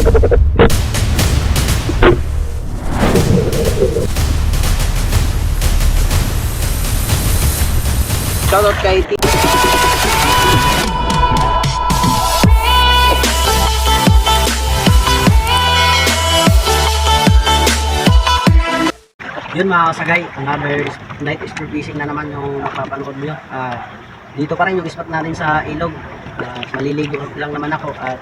Shoutout kay T. Yun mga kasagay, another night sport fishing na naman yung mapapanood nyo. Dito pa rin yung spot natin sa ilog. Maliligo lang naman ako at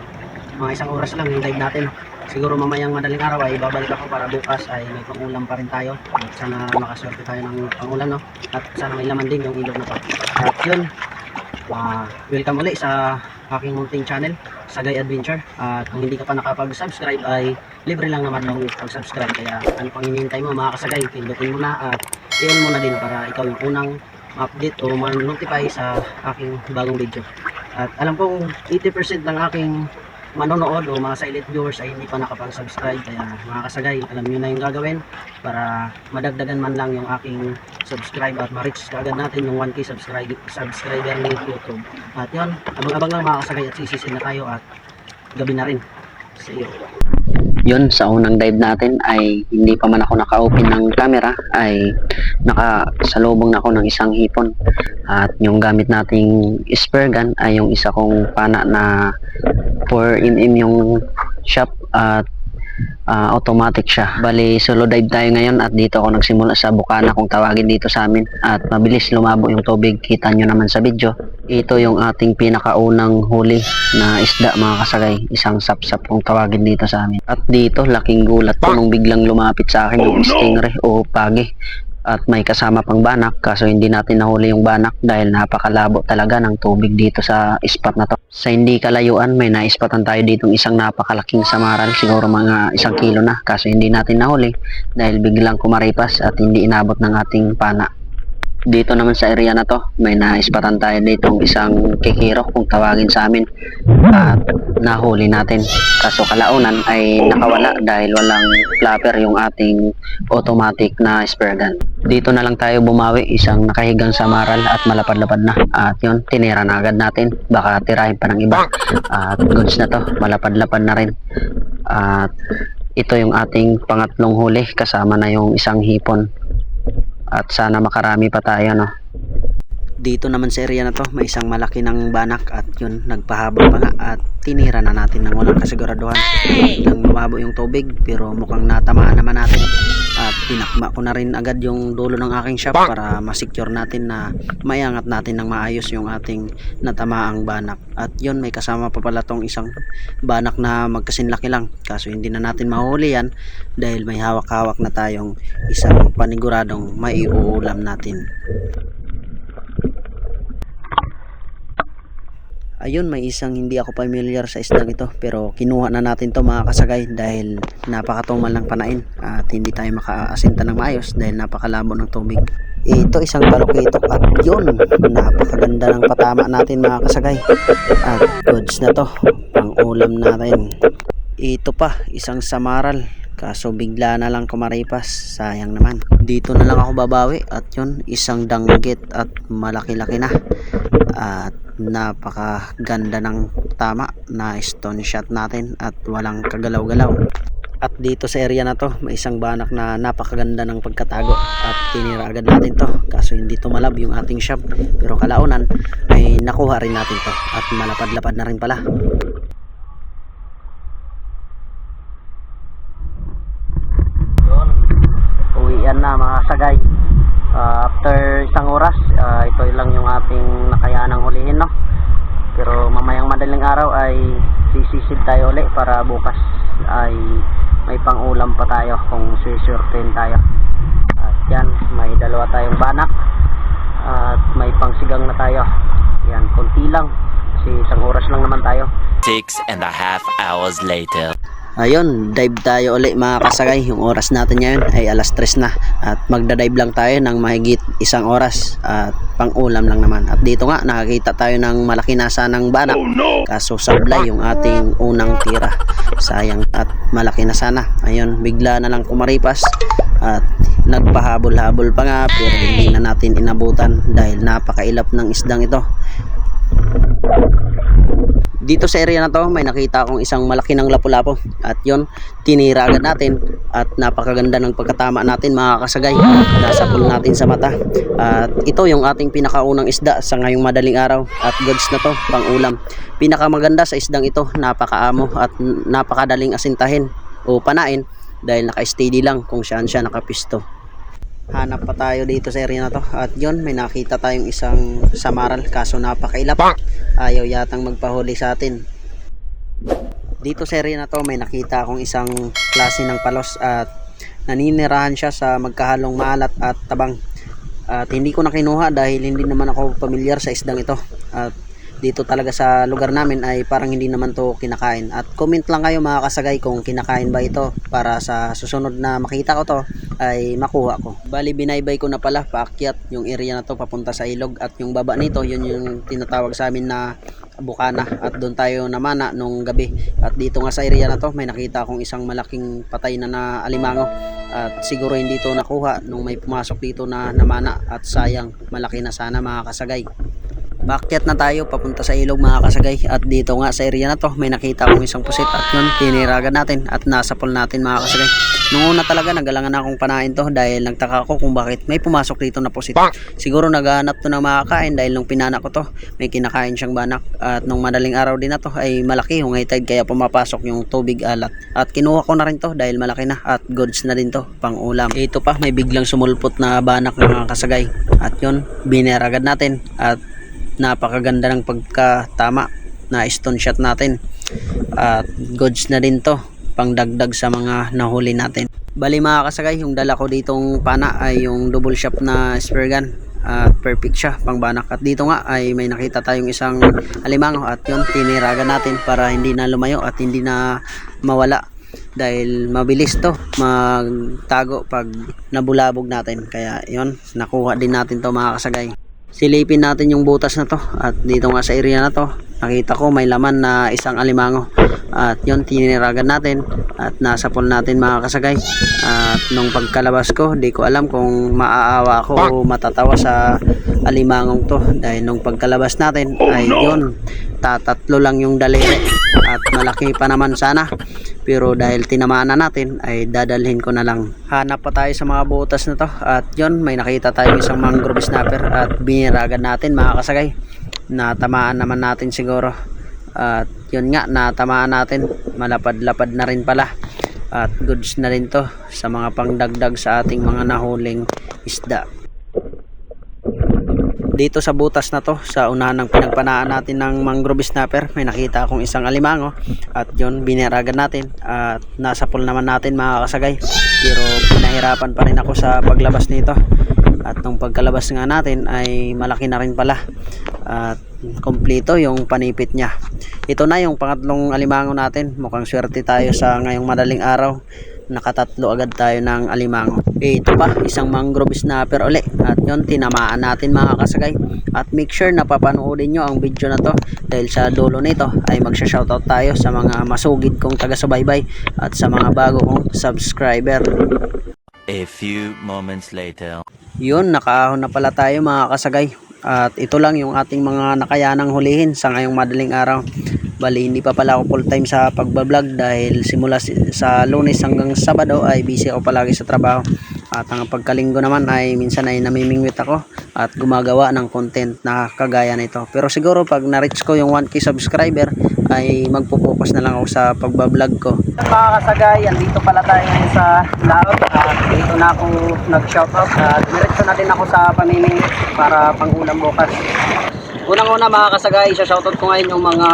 mga isang oras lang yung dive natin. Siguro mamayang madaling araw ay babalik ako para bukas ay may pangulam pa rin tayo. At sana makaswerte tayo ng pangulam, no? At sana may laman din yung ilog na to. At yun, welcome ulit sa aking munting channel, Sagay Adventure. At kung hindi ka pa nakapag-subscribe ay libre lang naman yung pag-subscribe. Kaya ano pang hinihintay mo mga kasagay, pindutin mo na at i-on mo na din para ikaw yung unang update o ma-notify sa aking bagong video. At alam kong 80% ng aking manonood o mga silent viewers ay hindi pa nakapag-subscribe. Kaya mga kasagay, alam nyo na yung gagawin para madagdagan man lang yung aking subscribe at ma-reach kaagad natin yung 1K subscriber ni YouTube. At yun, abang-abang lang mga kasagay at sisisin na tayo at gabi na rin. See you. Yun, sa unang dive natin ay hindi pa man ako naka-open ng camera ay nakasalubong na ako ng isang hipon. At yung gamit nating spear gun ay yung isa kong pana na 4mm yung shop at automatic siya. Bali, solo dive tayo ngayon at dito ako nagsimula sa bukana kung tawagin dito sa amin. At mabilis lumabo yung tubig, kita nyo naman sa video. Ito yung ating pinakaunang huli na isda mga kasagay, isang sapsap kung tawagin dito sa amin. At dito, laking gulat ko nung biglang lumapit sa akin yung stingray o pagi. At may kasama pang banak, kaso hindi natin nahuli yung banak dahil napakalabo talaga ng tubig dito sa spot na to. Sa hindi kalayuan, may naispatan tayo ditong isang napakalaking samaral, siguro mga 1 kilo na, kaso hindi natin nahuli dahil biglang kumaripas at hindi inabot ng ating pana. Dito naman sa area na to, may naispatan tayo ditong isang kikiro kung tawagin sa amin at nahuli natin. Kaso kalaunan ay nakawala dahil walang flapper yung ating automatic na spear gun. Dito na lang tayo bumawi, isang nakahigang samaral at malapad-lapad na. At yun, tinira na agad natin, baka tirahin pa ng iba. At goods na to, malapad-lapad na rin. At ito yung ating pangatlong huli, kasama na yung isang hipon. At sana makarami pa tayo, no? Dito naman sa area na to, may isang malaki ng banak at yun, nagpahabol pa nga at tinira na natin ng walang kasiguraduhan. Nang lumabo yung tubig pero mukhang natamaan naman natin. At tinakma ko na rin agad yung dulo ng aking shop para masecure natin na maiangat natin ng maayos yung ating natamaang banak. At yun, may kasama pa pala tong isang banak na magkasinlaki lang. Kaso hindi na natin mahuli yan dahil may hawak-hawak na tayong isang paniguradong maiuulam natin. Ayun, may isang hindi ako familiar sa isdang ito pero kinuha na natin to mga kasagay dahil napakatumal ng panain at hindi tayo makaasinta ng maayos dahil napakalabo ng tubig. Ito isang palokitok at yun, napakaganda ng patama natin mga kasagay at goods na to, pang ulam natin. Ito pa, isang samaral kaso bigla na lang kumaripas, sayang naman. Dito na lang ako babawi at yun, isang danggit at malaki-laki na at napakaganda ng tama na stone shot natin at walang kagalaw-galaw. At dito sa area na to, may isang banak na napakaganda ng pagkatago at tinira agad natin to kaso hindi tumalab yung ating shop pero kalaunan ay nakuha rin natin to at malapad-lapad na rin pala. Yun, uwian na mga sagay. After isang oras, ito lang yung ating nakayanang hulihin, no? Pero mamayang madaling araw ay sisisid tayo ulit para bukas ay may pangulam pa tayo kung sisurtin tayo. At yan, may dalawa tayong banak at may pangsigang na tayo. Yan, konti lang kasi isang oras lang naman tayo. 6.5 hours later. Ayun, dive tayo ulit mga kasagay. Yung oras natin ngayon ay 3:00 na at magda-dive lang tayo ng mahigit 1 oras at pang-ulam lang naman. At dito nga nakakita tayo ng malaki na sanang banak. Kaso sablay yung ating unang tira. Sayang at malaki na sana. Ayun, bigla na lang kumaripas at nagpahabol-habol pa nga pero hindi na natin inabutan dahil napakailap ng isdang ito. Dito sa area na to, may nakita akong isang malaki ng lapu-lapo. At yon, tinira agad natin. At napakaganda ng pagkatama natin mga kasagay. Nasapol natin sa mata. At ito yung ating pinakaunang isda sa ngayong madaling araw. At goods na to, pang ulam. Pinakamaganda sa isdang ito, napakaamo at napakadaling asintahin o panain. Dahil naka-steady lang kung saan siya nakapisto. Hanap pa tayo dito sa area na to. At yon, may nakita tayong isang samaral. Kaso napakailap. Ayaw yatang magpahuli sa atin. Dito sa area na to, may nakita akong isang klase ng palos. At naninirahan siya sa magkahalong maalat at tabang. At hindi ko na kinuha dahil hindi naman ako pamilyar sa isdang ito. At dito talaga sa lugar namin ay parang hindi naman to kinakain. At comment lang kayo mga kasagay kung kinakain ba ito, para sa susunod na makita ko to ay makuha ko. Bali binaybay ko na pala paakyat yung area na to papunta sa ilog. At yung baba nito, yun yung tinatawag sa amin na bukana. At doon tayo namana nung gabi. At dito nga sa area na to, may nakita akong isang malaking patay na alimango. At siguro hindi to nakuha nung may pumasok dito na namana. At sayang, malaki na sana mga kasagay. Baakyat na tayo papunta sa ilog mga kasagay. At dito nga sa area na to, may nakita akong isang pusit. At yun, tiniragan natin at nasapol natin mga kasagay. Nung una talaga nagalangan akong panain to dahil nagtaka ako kung bakit may pumasok dito na pusit. Siguro naghahanap to ng makakain dahil nung pinana ko to, may kinakain siyang banak. At nung madaling araw din na to ay malaki yung high tide kaya pumapasok yung tubig alat. At kinuha ko na rin to dahil malaki na at goods na din to pang ulam. Ito pa, may biglang sumulpot na banak mga kasagay. At yun, bineragad natin at napakaganda ng pagkatama na stone shot natin. At goods na din to pang dagdag sa mga nahuli natin. Bali mga kasagay, yung dala ko ditong pana ay yung double shot na spear gun. At perfect siya pang banak. At dito nga ay may nakita tayong isang alimango. At yun, tiniragan natin para hindi na lumayo at hindi na mawala. Dahil mabilis to magtago pag nabulabog natin. Kaya yun, nakuha din natin to mga kasagay. Silipin natin yung butas na to. At dito nga sa area na to, nakita ko may laman na isang alimango. At yun, tiniragan natin at nasapol natin mga kasagay. At nung pagkalabas ko, di ko alam kung maaawa ako o matatawa sa alimangong to. Dahil nung pagkalabas natin ay yun, tatatlo lang yung daliri. At malaki pa naman sana. Pero dahil tinamaan na natin ay dadalhin ko na lang. Hanap pa tayo sa mga butas na to. At yun, may nakita tayong isang mangrove snapper. At biniragan natin mga kasagay. Natamaan naman natin siguro. At yun nga, natamaan natin. Malapad-lapad na rin pala. At goods na rin to sa mga pangdagdag sa ating mga nahuling isda. Dito sa butas na to, sa unahan ng pinagpanaan natin ng mangrove snapper, may nakita akong isang alimango. At yun, biniragan natin. At nasapol naman natin mga kasagay. Pero pinahirapan pa rin ako sa paglabas nito. At nung pagkalabas nga natin ay malaki na rin pala. At kompleto yung panipit niya. Ito na yung pangatlong alimango natin. Mukhang swerte tayo sa ngayong madaling araw. Nakatatlo agad tayo ng alimango. Ito pa, isang mangrove snapper uli. At yun, tinamaan natin mga kasagay. At make sure na papanoodin nyo ang video na to. Dahil sa dulo nito ay magsha-shoutout tayo sa mga masugid kong taga-subaybay. At sa mga bago kong subscriber. A few moments later. Yun, nakaahon na pala tayo mga kasagay. At ito lang yung ating mga nakayanang hulihin sa ngayong madaling araw. Bali, hindi pa pala ako full time sa pagbablog dahil simula sa Lunes hanggang Sabado ay busy ako palagi sa trabaho. At ang pagkalinggo naman ay minsan ay namimingwit ako at gumagawa ng content na kagaya nito. Pero siguro pag na-reach ko yung 1k subscriber ay magpo-focus na lang ako sa pagbablog ko. Mga kasagay, andito pala tayo ngayon sa laot. At dito na ako nag-shoutout at diretso na din ako sa pamimingwit para pang-ulam bukas. Unang-una mga kasagay, isa-shoutout ko ngayon yung mga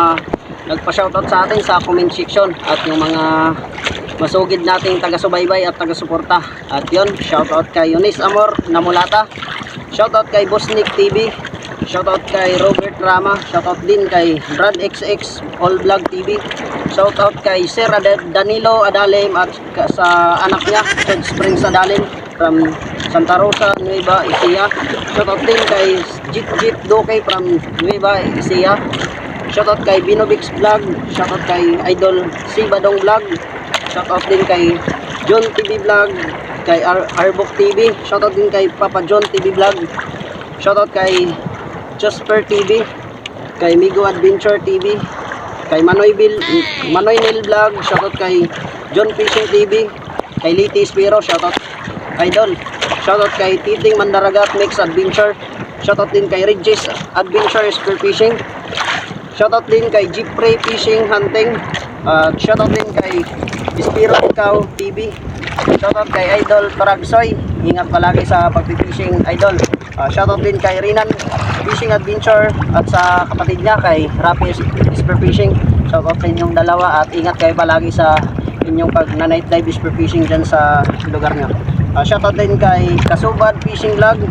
nagpa-shoutout sa atin sa comment section at yung mga masugid nating taga-subaybay at taga-suporta. At yun, shoutout kay Eunice Amor Namulata, shoutout kay Boss Nick TV, shoutout kay Robert Rama, shoutout din kay Brad XX All Vlog TV, shoutout kay Sir Danilo Adalim at sa anak niya Ted Springs Adalim from Santa Rosa, Nueva Ecija. Shoutout din kay Jit Duque from Nueva Ecija. Shoutout kay Binobix Vlog, shoutout kay Idol C. Badong Vlog, shoutout din kay John TV Vlog, kay Arbok TV, shoutout din kay Papa John TV Vlog, shoutout kay Jasper TV, kay Migo Adventure TV, kay Manoy Nil Vlog, shoutout kay John Fishing TV, kay Liti Spiro, shoutout idol. Shoutout kay Titing Mandaragat Mix Adventure. Shoutout din kay Regis Adventure Spear Fishing. Shoutout din kay Jeepray Fishing Hunting. Shoutout din kay Spiro Ikaw TV. Shoutout kay Idol Paragsoy. Ingat palagi sa pagpipishing, idol. Shoutout din kay Rinan Fishing Adventure at sa kapatid niya kay Rapi Spear Fishing. Shoutout din yung dalawa at ingat kayo palagi sa inyong pag na night dive spear fishing dyan sa lugar nyo. Shoutout din kay Kasubad Fishing Vlog.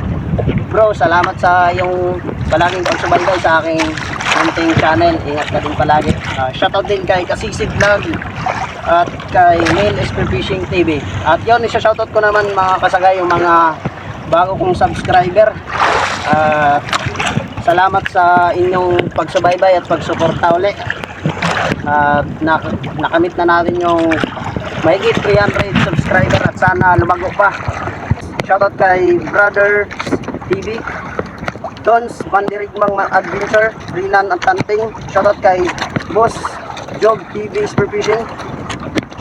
Bro, salamat sa yung palaging pagsubaybay sa aking hunting channel. Ingat ka din palagi. Shoutout din kay Kasisig Vlog at kay Neil Spear Fishing TV. At yun, isa-shoutout ko naman mga kasagay yung mga bago kong subscriber. Salamat sa inyong pagsubaybay at pagsuporta uli. Nakamit na natin yung mahigit 300 subscriber at sana lumago pa. Shoutout kay Brother TV, Dons Bandirigmang Adventure, Rinan at Tanting. Shoutout kay Boss Jog TV Spear Fishing.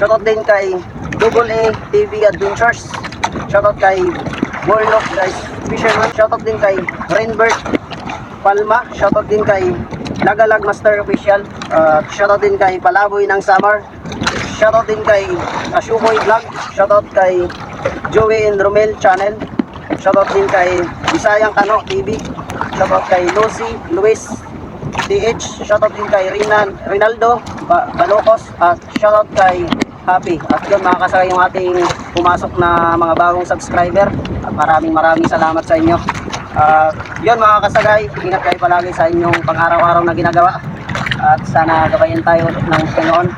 Shoutout din kay Double A TV Adventures. Shoutout kay Warlock Guys Fisherman. Shoutout din kay Rainbird Palma. Shoutout din kay Lagalag Master Official. Shoutout din kay Palaboy ng Summer. Shoutout din kay Ashukoy Vlog. Shoutout kay Joey and Romel Channel. Shoutout din kay Bisayang Kano TV. Shoutout kay Lucy Luis TH. Shoutout din kay Rinaldo Balocos. At shoutout kay Happy. At yun mga kasagay yung ating pumasok na mga bagong subscriber. Maraming salamat sa inyo. Yun mga kasagay, ingat kayo palagi sa inyong pang-araw-araw na ginagawa. At sana gabayan tayo ng Panginoon.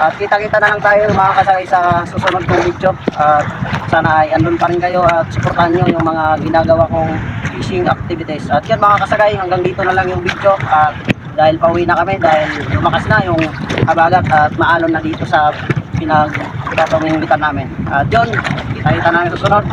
At kita-kita na lang tayo mga kasagay sa susunod kong video. At sana ay andun pa rin kayo at supportan nyo yung mga ginagawa kong fishing activities. At yun mga kasagay, hanggang dito na lang yung video. At dahil pauwi na kami, dahil lumakas na yung habagat at maalon na dito sa pinagpapamimbitan namin. At yun, kita-kita na lang susunod.